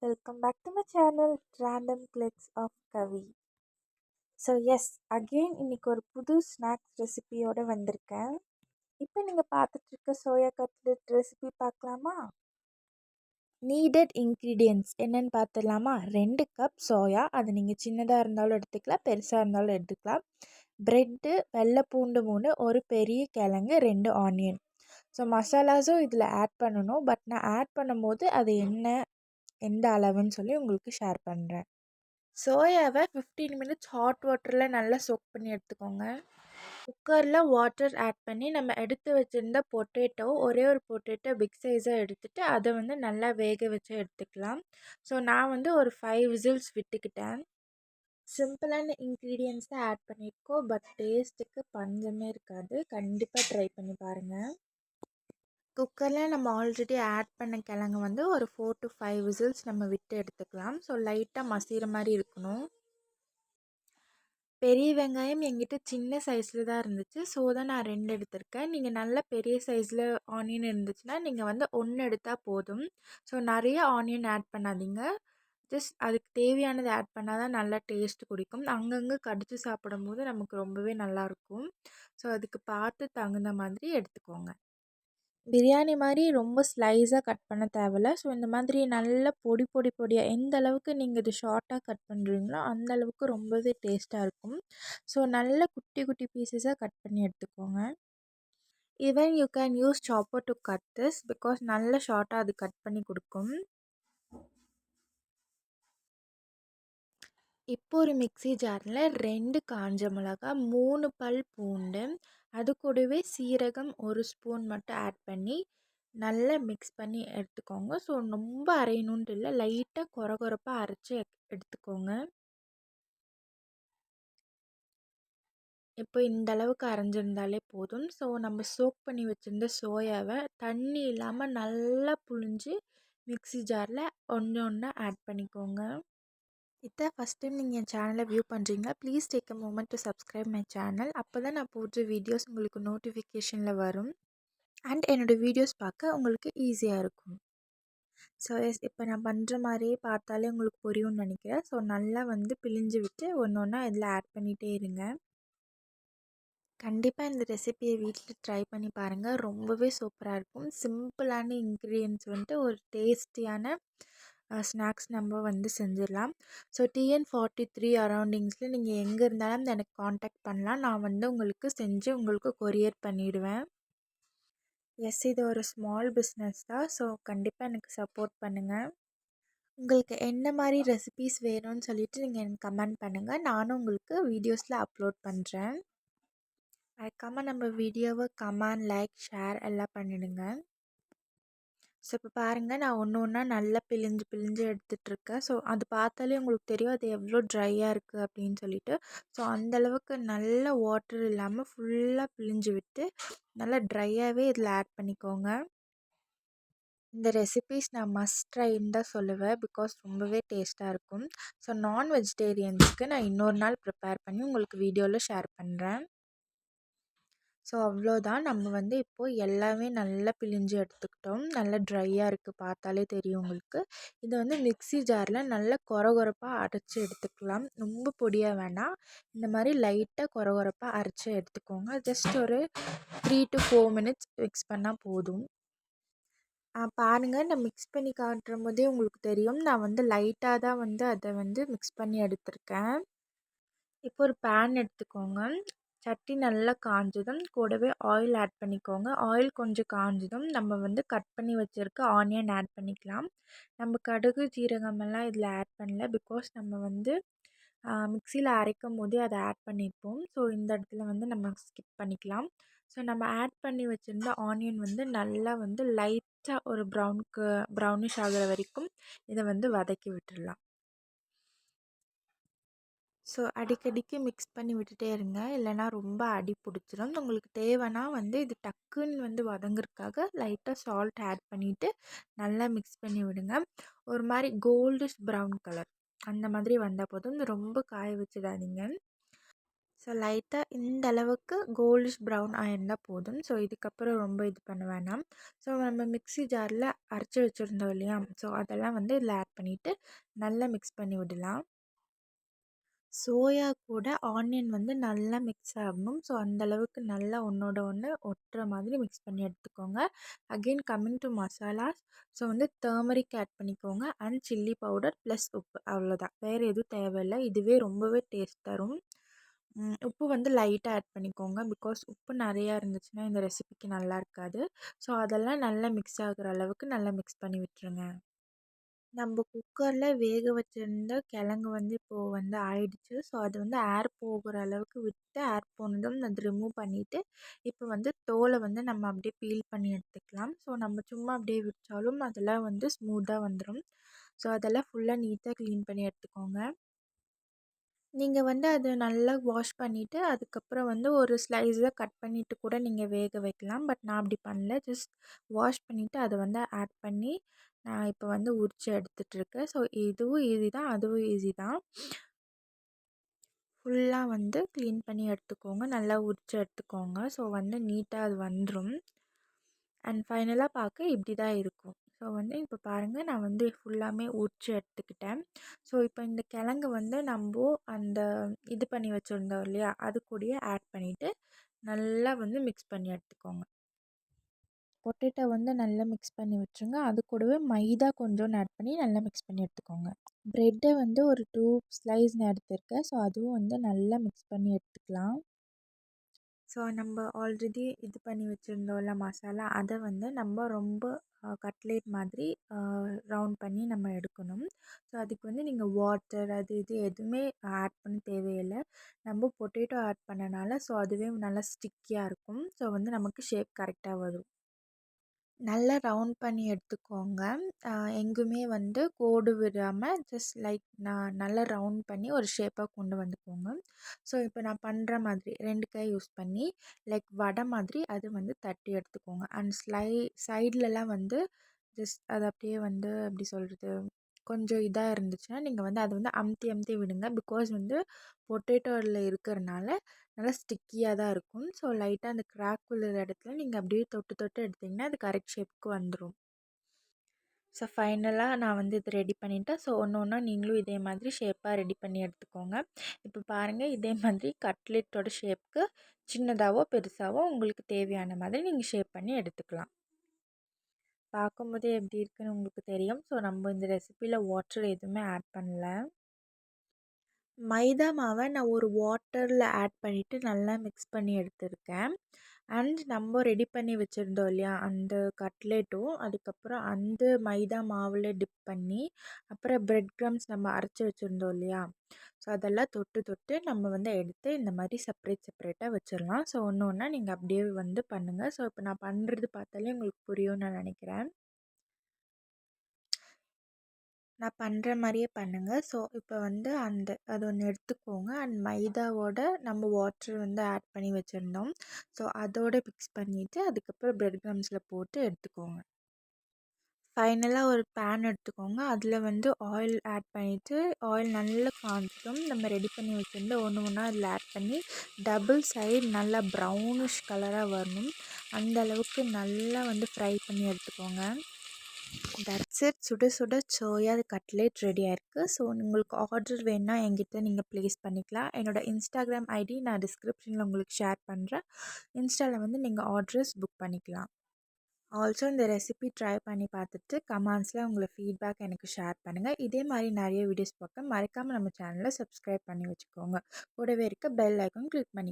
Welcome back to my channel Random Clicks of Kavi. Again இன்னைக்கு ஒரு புது snacks ரெசிபியோட வந்திருக்கேன். இப்போ நீங்கள் பார்த்துட்டு இருக்க சோயா கட்லெட் ரெசிபி பார்க்கலாமா? நீடட் இன்க்ரீடியன்ட்ஸ் என்னென்னு பார்த்துடலாமா? 2 கப் சோயா, அது நீங்கள் சின்னதாக இருந்தாலும் எடுத்துக்கலாம், பெருசாக இருந்தாலும் எடுத்துக்கலாம். ப்ரெட்டு, வெள்ளை பூண்டு 3, ஒரு பெரிய கிழங்கு, 2 ஆனியன். ஸோ மசாலாஸும் இதில் ஆட் பண்ணணும். பட் நான் ஆட் பண்ணும்போது அது எந்த அளவுன்னு சொல்லி உங்களுக்கு ஷேர் பண்ணுறேன். சோயாவை 15 மினிட்ஸ் ஹாட் வாட்டரில் நல்லா சோக் பண்ணி எடுத்துக்கோங்க. குக்கரில் வாட்டர் ஆட் பண்ணி நம்ம எடுத்து வச்சுருந்த பொட்டேட்டோ, ஒரே ஒரு பொட்டேட்டோ பிக் சைஸாக எடுத்துகிட்டு அதை நல்லா வேக வச்சு எடுத்துக்கலாம். ஸோ நான் ஒரு 5 விசில்ஸ் விட்டுக்கிட்டேன். சிம்பிளான இன்க்ரீடியன்ஸ் தான் ஆட் பண்ணியிருக்கோம், பட் டேஸ்ட்டுக்கு பஞ்சமே இருக்காது. கண்டிப்பாக ட்ரை பண்ணி பாருங்கள். குக்கரில் நம்ம ஆல்ரெடி ஆட் பண்ண கிழங்கு ஒரு 4 to 5 விசில்ஸ் நம்ம விட்டு எடுத்துக்கலாம். ஸோ லைட்டாக மசிகிற மாதிரி இருக்கணும். பெரிய வெங்காயம் எங்கிட்ட சின்ன சைஸில் தான் இருந்துச்சு, ஸோ தான் நான் 2 எடுத்திருக்கேன். நீங்கள் நல்ல பெரிய சைஸில் ஆனியன் இருந்துச்சுன்னா நீங்கள் 1 எடுத்தால் போதும். ஸோ நிறைய ஆனியன் ஆட் பண்ணாதீங்க. ஜஸ்ட் அதுக்கு தேவையானது ஆட் பண்ணால் தான் நல்லா டேஸ்ட் குடிக்கும். அங்கங்கே கடித்து சாப்பிடும்போது நமக்கு ரொம்பவே நல்லாயிருக்கும். ஸோ அதுக்கு பார்த்து தகுந்த மாதிரி எடுத்துக்கோங்க. பிரியாணி மாதிரி ரொம்ப ஸ்லைஸாக கட் பண்ண தேவையில்ல. ஸோ இந்த மாதிரி நல்ல பொடியாக எந்த அளவுக்கு நீங்கள் இது ஷார்ட்டாக கட் பண்ணுறீங்களோ அந்த அளவுக்கு ரொம்பவே டேஸ்ட்டாக இருக்கும். ஸோ நல்ல குட்டி குட்டி பீசஸாக கட் பண்ணி எடுத்துக்கோங்க. Even you can use chopper to cut this, because நல்ல ஷார்ட்டாக அது கட் பண்ணி கொடுக்கும். இப்போ ஒரு மிக்ஸி ஜாரில் 2 காஞ்ச மிளகாய், 3 பல் பூண்டு, அது கூடவே சீரகம் 1 ஸ்பூன் மட்டும் ஆட் பண்ணி நல்லா மிக்ஸ் பண்ணி எடுத்துக்கோங்க. ஸோ ரொம்ப அரையணுன்ட்டு இல்லை, லைட்டாக கொரகொரப்பாக அரைச்சி எடுத்துக்கோங்க. இப்போ இந்த அளவுக்கு அரைஞ்சிருந்தாலே போதும். ஸோ நம்ம சோக் பண்ணி வச்சுருந்த சோயாவை தண்ணி இல்லாமல் நல்லா புழிஞ்சு மிக்ஸி ஜாரில் ஒன்று ஆட் பண்ணிக்கோங்க. இதான் ஃபஸ்ட் டைம் நீங்கள் என் சேனலை வியூ பண்ணுறீங்களா? Please take a moment to subscribe my channel. அப்போ தான் நான் போடுற வீடியோஸ் உங்களுக்கு நோட்டிஃபிகேஷனில் வரும். அண்ட் என்னோடய வீடியோஸ் பார்க்க உங்களுக்கு ஈஸியாக இருக்கும். ஸோ இப்போ நான் பண்ணுற மாதிரியே பார்த்தாலே உங்களுக்கு புரியும்னு நினைக்கிறேன். ஸோ நல்லா பிழிஞ்சு விட்டு ஒன்று ஒன்றா இதில் ஆட் பண்ணிகிட்டே இருங்க. கண்டிப்பாக இந்த ரெசிபியை வீட்டில் ட்ரை பண்ணி பாருங்கள். ரொம்பவே சூப்பராக இருக்கும். சிம்பிளான இன்க்ரீடியன்ட்ஸ் ஒரு டேஸ்டியான ஸ்நாக்ஸ் நம்ம செஞ்சிடலாம். ஸோ TN43 அரௌண்டிங்ஸில் நீங்கள் எங்கே இருந்தாலும் எனக்கு காண்டாக்ட் பண்ணலாம். நான் உங்களுக்கு செஞ்சு உங்களுக்கு கொரியர் பண்ணிவிடுவேன். இது ஒரு ஸ்மால் பிஸ்னஸ் தான். ஸோ கண்டிப்பாக எனக்கு சப்போர்ட் பண்ணுங்கள். உங்களுக்கு என்ன மாதிரி ரெசிபீஸ் வேணும்னு சொல்லிவிட்டு நீங்கள் எனக்கு கமெண்ட் பண்ணுங்கள். நானும் உங்களுக்கு வீடியோஸில் அப்லோட் பண்ணுறேன். மறக்காமல் நம்ம வீடியோவை கமெண்ட், லைக், ஷேர் எல்லாம் பண்ணிவிடுங்க. ஸோ இப்போ பாருங்கள், நான் ஒன்று ஒன்றா நல்லா பிழிஞ்சு எடுத்துகிட்ருக்கேன். ஸோ அது பார்த்தாலே உங்களுக்கு தெரியும் அது எவ்வளோ ட்ரையாக இருக்குது அப்படின்னு சொல்லிட்டு. ஸோ அந்தளவுக்கு நல்ல வாட்டர் இல்லாமல் ஃபுல்லாக பிழிஞ்சு விட்டு நல்லா ட்ரையாகவே இதில் ஆட் பண்ணிக்கோங்க. இந்த ரெசிபீஸ் நான் மஸ்ட் ட்ரைன்னு தான் சொல்லுவேன், பிகாஸ் ரொம்பவே டேஸ்ட்டாக இருக்கும். ஸோ நான் வெஜிடேரியன்ஸ்க்கு நான் இன்னொரு நாள் ப்ரிப்பேர் பண்ணி உங்களுக்கு வீடியோவில் ஷேர் பண்ணுறேன். ஸோ அவ்வளோதான். நம்ம இப்போது எல்லாமே நல்லா பிழிஞ்சு எடுத்துக்கிட்டோம். நல்லா ட்ரையாக இருக்குது, பார்த்தாலே தெரியும் உங்களுக்கு. இதை மிக்ஸி ஜாரில் நல்லா கொரகொரப்பாக அரைச்சி எடுத்துக்கலாம். ரொம்ப பொடியாக வேணாம், இந்த மாதிரி லைட்டாக கொரகொரப்பாக அரைச்சி எடுத்துக்கோங்க. ஜஸ்ட் ஒரு 3 to 4 மினிட்ஸ் மிக்ஸ் பண்ணால் போதும். பாருங்கள், நான் மிக்ஸ் பண்ணி காட்டும் போதே உங்களுக்கு தெரியும். நான் லைட்டாக தான் அதை மிக்ஸ் பண்ணி எடுத்திருக்கேன். இப்போ ஒரு பேன் எடுத்துக்கோங்க. சட்டி நல்லா காஞ்சதும் கூடவே ஆயில் ஆட் பண்ணிக்கோங்க. ஆயில் கொஞ்சம் காஞ்சதும் நம்ம கட் பண்ணி வச்சுருக்க ஆனியன் ஆட் பண்ணிக்கலாம். நம்ம கடுகு, ஜீரகமெல்லாம் இதில் ஆட் பண்ணல, பிகாஸ் நம்ம மிக்சியில் அரைக்கும் போதே அதை ஆட் பண்ணியிருப்போம். ஸோ இந்த இடத்துல நம்ம ஸ்கிப் பண்ணிக்கலாம். ஸோ நம்ம ஆட் பண்ணி வச்சுருந்த ஆனியன் நல்லா லைட்டாக ஒரு ப்ரௌனிஷ் ஆகிற வரைக்கும் இதை வதக்கி விட்டுடலாம். ஸோ அடிக்கடிக்கு மிக்ஸ் பண்ணி விட்டுட்டே இருங்க, இல்லைனா ரொம்ப அடி பிடிச்சிரும். உங்களுக்கு தேவைன்னா இது டக்குன்னு வதங்குறதுக்காக லைட்டாக சால்ட் ஆட் பண்ணிவிட்டு நல்லா மிக்ஸ் பண்ணி விடுங்க. ஒரு மாதிரி கோல்டிஷ் ப்ரௌன் கலர் அந்த மாதிரி வந்தால் போதும். ரொம்ப காய வச்சிடாதீங்க. ஸோ லைட்டாக இந்த அளவுக்கு கோல்டிஷ் ப்ரௌன் ஆயிருந்தா போதும். ஸோ இதுக்கப்புறம் ரொம்ப இது பண்ண வேணாம். ஸோ நம்ம மிக்ஸி ஜாரில் அரைச்சி வச்சுருந்தோம் இல்லையா? ஸோ அதெல்லாம் வந்து இதில் ஆட் பண்ணிவிட்டு நல்லா மிக்ஸ் பண்ணி விடலாம். சோயா கூட ஆனியன் வந்து நல்லா மிக்ஸ் ஆகணும். ஸோ அந்த அளவுக்கு நல்லா ஒன்றோட ஒன்று ஒட்டுற மாதிரி மிக்ஸ் பண்ணி எடுத்துக்கோங்க. Again coming to masalas. So வந்து டர்மரிக் ஆட் பண்ணிக்கோங்க அண்ட் சில்லி பவுடர் ப்ளஸ் உப்பு, அவ்வளோதான். வேறு எதுவும் தேவையில்லை. இதுவே ரொம்பவே டேஸ்ட் தரும். உப்பு வந்து லைட்டாக ஆட் பண்ணிக்கோங்க. பிகாஸ் உப்பு நிறையா இருந்துச்சுன்னா இந்த ரெசிபிக்கு நல்லா இருக்காது. ஸோ அதெல்லாம் நல்லா மிக்ஸ் ஆகுற அளவுக்கு நல்லா மிக்ஸ் பண்ணி விட்டுருங்க. நம்ம குக்கரில் வேக வச்சிருந்த கிழங்கு வந்து இப்போது வந்து ஆயிடுச்சு. ஸோ அது வந்து ஏர் போகிற அளவுக்கு விட்டு, ஏர் போனதும் அது ரிமூவ் பண்ணிவிட்டு, இப்போ வந்து தோலை வந்து நம்ம அப்படியே பீல் பண்ணி எடுத்துக்கலாம். ஸோ நம்ம சும்மா அப்படியே விட்டாலும் அதெல்லாம் வந்து ஸ்மூத்தாக வந்துடும். ஸோ அதெல்லாம் ஃபுல்லாக நீட்டாக க்ளீன் பண்ணி எடுத்துக்கோங்க. நீங்கள் வந்து அது நல்லா வாஷ் பண்ணிவிட்டு அதுக்கப்புறம் வந்து ஒரு ஸ்லைஸாக கட் பண்ணிவிட்டு கூட நீங்கள் வேக வைக்கலாம். பட் நான் அப்படி பண்ணல. ஜஸ்ட் வாஷ் பண்ணிவிட்டு அதை வந்து ஆட் பண்ணி நான் இப்போ வந்து உரித்து எடுத்துகிட்ருக்கேன். ஸோ இதுவும் ஈஸி தான், அதுவும் ஈஸி தான். ஃபுல்லாக வந்து க்ளீன் பண்ணி எடுத்துக்கோங்க. நல்லா உரித்து எடுத்துக்கோங்க. ஸோ வந்து நீட்டாக அது வந்துடும். அண்ட் ஃபைனலாக பார்க்க இப்படி தான் இருக்கும். ஸோ வந்து இப்போ பாருங்கள், நான் வந்து ஃபுல்லாமே உரித்து எடுத்துக்கிட்டேன். ஸோ இப்போ இந்த கிழங்கு வந்து நம்ம அந்த இது பண்ணி வச்சுருந்தோம் இல்லையா, அது கூடயே ஆட் பண்ணிவிட்டு நல்லா வந்து மிக்ஸ் பண்ணி எடுத்துக்கோங்க. பொட்டேட்டோ வந்து நல்லா மிக்ஸ் பண்ணி விட்டுருங்க. அது கூடவே மைதா கொஞ்சோண்டு ஆட் பண்ணி நல்லா மிக்ஸ் பண்ணி எடுத்துக்கோங்க. ப்ரெட்டை வந்து ஒரு 2 ஸ்லைஸ் நான் எடுத்திருக்கேன். ஸோ அதுவும் வந்து நல்லா மிக்ஸ் பண்ணி எடுத்துக்கலாம். ஸோ நம்ம ஆல்ரெடி இது பண்ணி வச்சுருந்தோம்ல மசாலா, அதை வந்து நம்ம ரொம்ப கட்லேட் மாதிரி ரவுண்ட் பண்ணி நம்ம எடுக்கணும். ஸோ அதுக்கு வந்து நீங்கள் வாட்டர் அது இது எதுவுமே ஆட் பண்ண தேவையில்லை. நம்ம பொட்டேட்டோ ஆட் பண்ணனால ஸோ அதுவே நல்லா ஸ்டிக்கியாக இருக்கும். ஸோ வந்து நமக்கு ஷேப் கரெக்டாக வரும். நல்லா ரவுண்ட் பண்ணி எடுத்துக்கோங்க. எங்குமே வந்து கோடு விடாமல் ஜஸ்ட் லைக் நல்லா ரவுண்ட் பண்ணி ஒரு ஷேப்பாக கொண்டு வந்துக்கோங்க. ஸோ இப்போ நான் பண்ணுற மாதிரி 2 கை யூஸ் பண்ணி லைக் வடை மாதிரி அது வந்து தட்டி எடுத்துக்கோங்க. அண்ட் சைட்லலாம் வந்து ஜஸ்ட் அது அப்படியே வந்து எப்படி சொல்கிறது, கொஞ்சம் இதாக இருந்துச்சுன்னா நீங்கள் வந்து அதை வந்து அமுத்தி அமுத்தி விடுங்க. பிகாஸ் வந்து பொட்டேட்டோவில் இருக்கிறனால நல்லா ஸ்டிக்கியாக தான் இருக்கும். ஸோ லைட்டாக அந்த கிராக் விழுற இடத்துல நீங்கள் அப்படியே தொட்டு தொட்டு எடுத்திங்கன்னா அது கரெக்ட் ஷேப்புக்கு வந்துடும். ஸோ ஃபைனலாக நான் வந்து இது ரெடி பண்ணிவிட்டேன். ஸோ ஒன்று ஒன்றா நீங்களும் இதே மாதிரி ஷேப்பாக ரெடி பண்ணி எடுத்துக்கோங்க. இப்போ பாருங்கள், இதே மாதிரி கட்லெட்டோட ஷேப்புக்கு சின்னதாகவோ பெருசாகவோ உங்களுக்கு தேவையான மாதிரி நீங்கள் ஷேப் பண்ணி எடுத்துக்கலாம். பார்க்கும்போதே எப்படி இருக்குன்னு உங்களுக்கு தெரியும். ஸோ நம்ம இந்த ரெசிப்பியில் வாட்டர் எதுவுமே ஆட் பண்ணல. மைதா மாவை நான் ஒரு வாட்டரில் ஆட் பண்ணிவிட்டு நல்லா மிக்ஸ் பண்ணி எடுத்திருக்கேன். அண்ட் நம்ம ரெடி பண்ணி வச்சுருந்தோம் இல்லையா, அந்த கட்லெட்டும் அதுக்கப்புறம் அந்த மைதா மாவில் டிப் பண்ணி அப்புறம் பிரெட் க்ரம்ஸ் நம்ம அரைச்சி வச்சுருந்தோம் இல்லையா, ஸோ அதெல்லாம் தொட்டு தொட்டு நம்ம வந்து எடுத்து இந்த மாதிரி செப்பரேட்டாக வச்சிடலாம். ஸோ ஒன்று ஒன்றா நீங்கள் அப்படியே வந்து பண்ணுங்கள். ஸோ இப்போ நான் பண்ணுறது பார்த்தாலே உங்களுக்கு புரியும்னு நான் நினைக்கிறேன். நான் பண்ணுற மாதிரியே பண்ணுங்கள். ஸோ இப்போ வந்து அது ஒன்று எடுத்துக்கோங்க. அண்ட் மைதாவோட நம்ம வாட்டர் வந்து ஆட் பண்ணி வச்சுருந்தோம். ஸோ அதோடு மிக்ஸ் பண்ணிவிட்டு அதுக்கப்புறம் பிரெட் க்ரம்ஸில் போட்டு எடுத்துக்கோங்க. ஃபைனலாக ஒரு பேன் எடுத்துக்கோங்க. அதில் வந்து ஆயில் ஆட் பண்ணிவிட்டு ஆயில் நல்லா காஞ்சதும் நம்ம ரெடி பண்ணி வச்சுருந்து ஒன்று ஒன்றா அதில் ஆட் பண்ணி டபுள் சைடு நல்லா ப்ரௌனிஷ் கலராக வரணும். அந்த அளவுக்கு நல்லா வந்து ஃப்ரை பண்ணி எடுத்துக்கோங்க. That's it. சுட சுட சோயா கட்லெட் ரெடியாக இருக்குது. ஸோ உங்களுக்கு ஆர்டர் வேணுன்னா என்கிட்ட நீங்கள் ப்ளேஸ் பண்ணிக்கலாம். என்னோடய இன்ஸ்டாகிராம் ஐடி நான் டிஸ்கிரிப்ஷனில் உங்களுக்கு ஷேர் பண்ணுறேன். இன்ஸ்டாவில் வந்து நீங்கள் ஆர்டர்ஸ் புக் பண்ணிக்கலாம். ஆல்சோ இந்த ரெசிபி ட்ரை பண்ணி பார்த்துட்டு கமெண்ட்ஸில் உங்களை ஃபீட்பேக் எனக்கு ஷேர் பண்ணுங்கள். இதே மாதிரி நிறைய வீடியோஸ் பார்க்க மறக்காமல் நம்ம சேனலை சப்ஸ்கிரைப் பண்ணி வச்சுக்கோங்க. கூடவே இருக்க பெல் ஐக்கான் கிளிக் பண்ணி